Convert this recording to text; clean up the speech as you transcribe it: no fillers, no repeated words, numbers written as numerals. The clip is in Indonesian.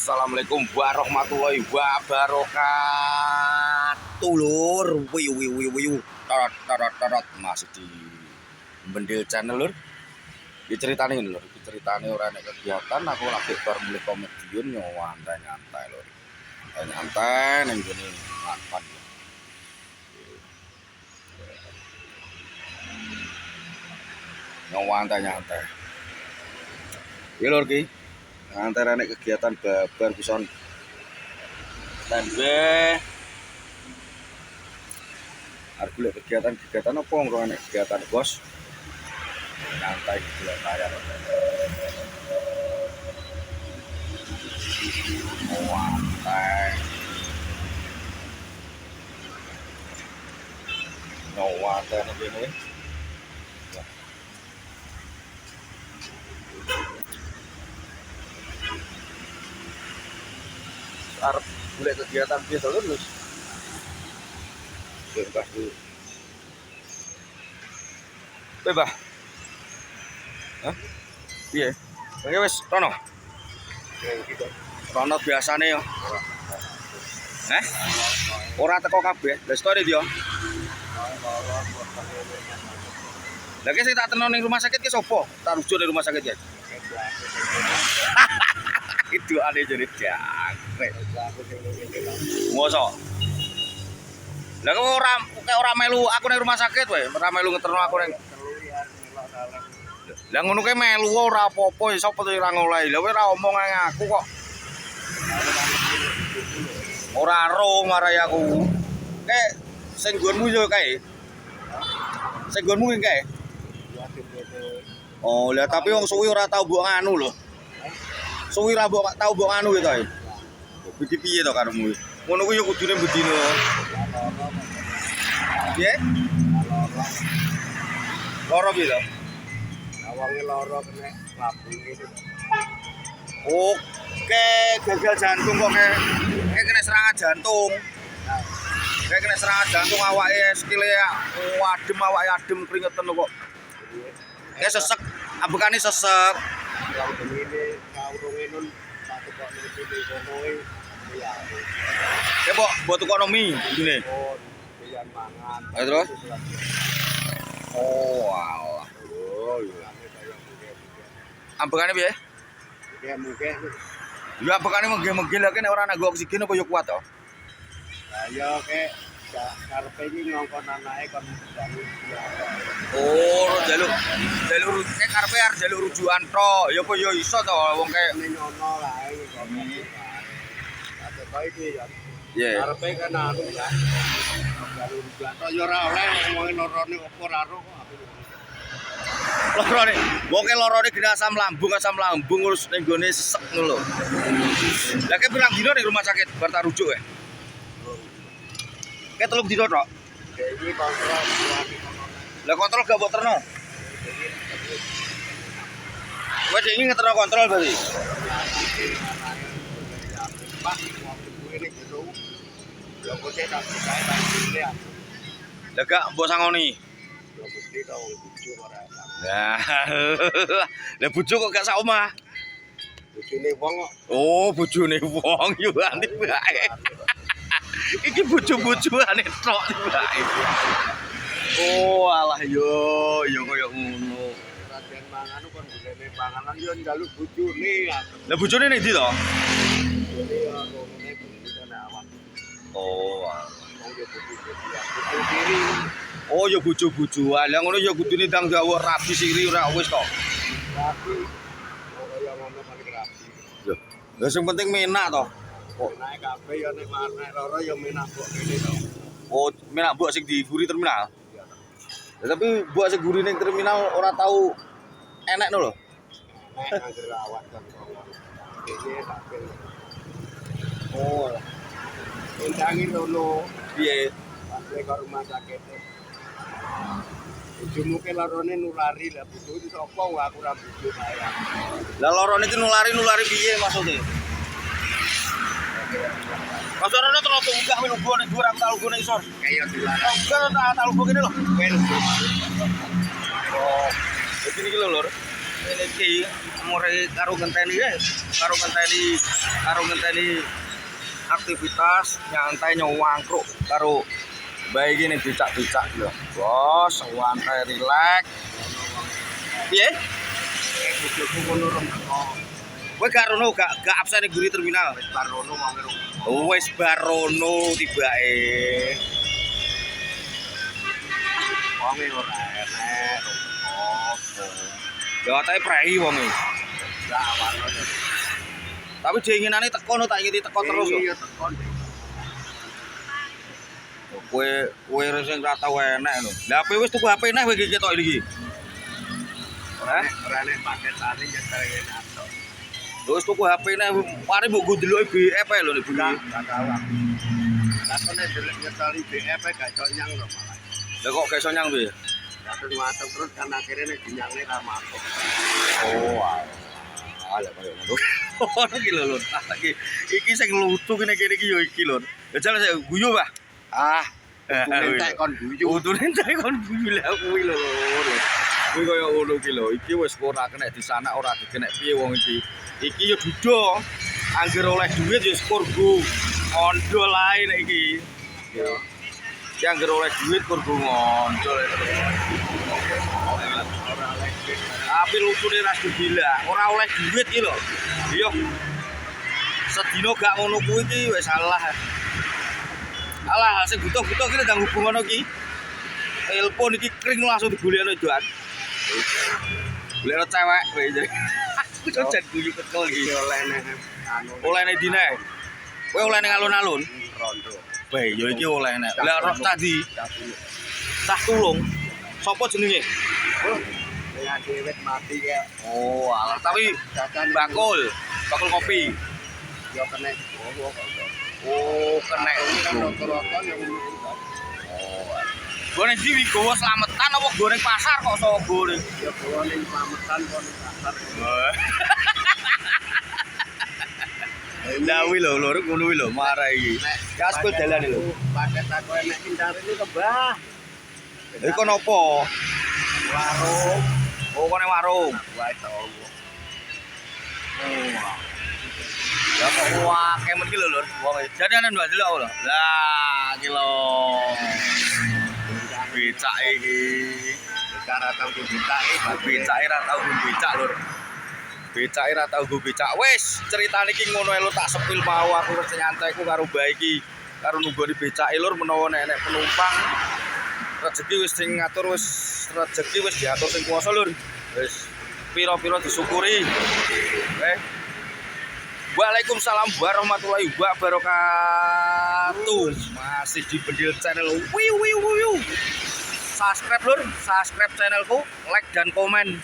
Assalamualaikum warahmatullahi wabarakatuh lur. Wiu. Tarot masih di Bendil channel lur. Iki ceritane ngene lur, iki ceritane ora nek kegiatan aku lagi bar mulih komedian nyantai lur. Nyantai ning ngene ngapan. Nyantai. Iki lur iki. Antara nek kegiatan babar pison tembe arep golek kegiatan apa ngono nek kegiatan bos nyantai golek layar nyantai ngene arep golek kegiatan piye to lurus. Bebas dulu. Bebas. Hah? Piye? Oke wis rono. Rono biasane yo. Ora teko kabeh. Lah story dia. Lah ki sing tak terno ning rumah sakit ki sapa? Tak rujuk ning rumah sakit ya. Itu ada jadi jangkrik. Mosok. Lah kok ora melu aku ning rumah sakit wae, ora melu ngeterno aku ning. Lah ngono ke melu ora apa-apa, sapa sing ora ngoleh. Lah kowe ora omong nang aku kok. Ora ro marai aku. Kae sing nggonmu yo kae. Sing nggonmu kae. Oh, lah tapi wong suwi ora tau mbok nganu lho. Suwi ra mbok tau mbok anu to ae. Budi piye to karepmu? Ngono ku yo kudune budine. Piye? Loro piye to? Awange loro kena lambung iki. Oke, gagal jantung kok kayak kena serangan jantung. Kayak kena serangan jantung awake skile awake adem keringetan kok. Kayak sesek, ambekane sesek. Yang begini kaurunge nun satu kok iki konoe ya. Ya, buat ekonomi gini. Pian mangan. Ayo terus. Oh, alah. Oh, iya. Ambekane piye? Ya mungkin. Ya ambekane mengge-mengge lha nek ora nanggo oksigen apa yo kuat to? Lah ya kek karepe iki ngongkon anake kon jaluk. Oh, jaluk nek karepe arep jaluk rujukan tok. Ya apa yo iso to wong kayak Nyono lae kok. Ate bae iki ya. Iya. Karepe kan anu ya. Jaluk rujukan yo ora oleh ngomongin lorone opo ora ro kok aku. Lorone, woke lorone gene asam lambung terus ning gone sesek ngono lho. Lah ke pirang dino ning rumah sakit bar tak rujuk ya? Ke 3 dino tok. Iki kontrol. Lah kontrol gak mbok terno. Kowe iki ngeterno kontrol berarti. Pak, waktu ini gitu. Ya bocah tak percaya tak pilih. Lah gak mbok sangoni. Ya bukti tau bujuk ora. Nah. Lah bojo kok gak sak omah. Bojone wong kok. Oh, bojone wong yo ane bae. Iki bojo-bojone tok bae. Oh, alah yo koyo ngono. Raden mangan kon golene panganan yo njaluk bojone. Lah bojone ning ndi to? Bojone ya ngene kuwi kana awak. Oh, Wong yo bojo ya. Bojo diri. oh ya bojo-bojoan. Lah ngono ya kudune ndang gawe rabi siri ora wis to. Tapi kaya ngono paling rapi. Lho, lha sing penting menak to. Kok naik kabeh yo nek marek loro yo menak kok kene to. Oh, menak mbok sing diburi terminal. Ya, tapi mbok sing guri ning terminal ora tau enek no lho. Nek anggere awak kan. Iki kabeh. Oh, Undangi lono. piye? Sampai ke rumah sakit. Bojomu ke larone nulari lah bojo itu sapa wae aku ora bojo saya. Lah lorone iki nulari piye maksude? Maksudnya terus buka minum gua ning dhuwur aku tak lugu ning isor. Kayak dilarang. Oh, enggak tak lugu kene lho. Wel. Oh. Iki niki lho lur. Ini iki mulai karo ngenteni ya, karo ngenteni aktivitas nyantai nyowangkruk karo bae iki ning becak-becak lho. Bos, santai rileks. Piye? Bojoku kono rong teko. Kowe gak rono gak absen ning guri terminal. Wis barono wong rong. Wis barono tibake. Wonge ora enek. Opo. Ya atake prei wonge. Gak warno. Tapi diinginane teko no tak ingini teko terus yo. Iya teko. Kowe sing ora tau enek lho. Lah kowe wis tuku HP neh kowe iki ketok iki. Ora nek paketane nyetel ngene atok. Lho wis tuku HP neh mari mbok go ndeloki BF ae lho nek bengi. Gak tahu aku. Lah kok nek delok nyetel BF gak iso nyang lho malah. Lah kok gak iso nyang piye? Terus masuk terus kan akhirnya nek dinyangne ra masuk. Oh, alah koyo ngono. Ono iki lho, Lur. Iki sing lucu kene iki yo iki, Lur. Ya jane saya guyu, Pak. Ah, Entek kon guyu. utune entek kon guyu lah kuwi lho, Lur. Kuwi koyo ngono iki lho. Iki wis ora kena disanak ora dikenek piye wong iki. Iki yo dudo. Angger oleh duit yo kurgo. Ondo lae nek iki. Yo. Ki angger oleh duit kurgo ngondo. Tapi lucune ras gila, ora oleh duit iki lho. Iya. Sedina gak ngono kuwi iki wis salah. Alah, sing butuh-butuh iki ndang hubungan iki. Telepon iki kring langsung digolekno doan. Golekno cewek kowe jadi. Aku jajan guyu ketol iki. Oleh nek anu. Oleh nek dine. Kowe oleh ning alun-alun. Rondo. Bae, ya iki oleh nek. Lah roh tadi cah tulung. Sopo jenenge? Dengan dewet mati ya. Oh, alah tapi bakul kopi. Yo kena kok. Oh, kena Ini kan itu. rata-rata yang Goreng diwi gowo slametan apa goreng pasar kok so goreng? ya bawa ning slametan kon pasar. Lah wi lho, lur ngono wi lho, marah iki. Gas kowe dalan lho. Paket aku enek pintar ini kembah. Iku nopo? Warung. Oh, kene warung. Wae to. Ya kok wae men iki lho, lur. Wong jadiane mbak delok lho. Lah, iki lho. Becak iki. Cara tau dibitake Becake ra tau go becak, lur. Becake ra tau go becak. Wis, ceritane iki ngono ae lho, tak sepil mau aku wis nyantai ku karo mbak iki. Karo nunggoni becake lur menawa nek penumpang rezeki wis sing ngatur wis rezeki wis diatur sing kuwasa lur. Wis pira-pira disyukuri. Waalaikumsalam warahmatullahi wabarakatuh. Masih di Bendil Channel. Wiu. Subscribe lur, subscribe channelku, like dan komen.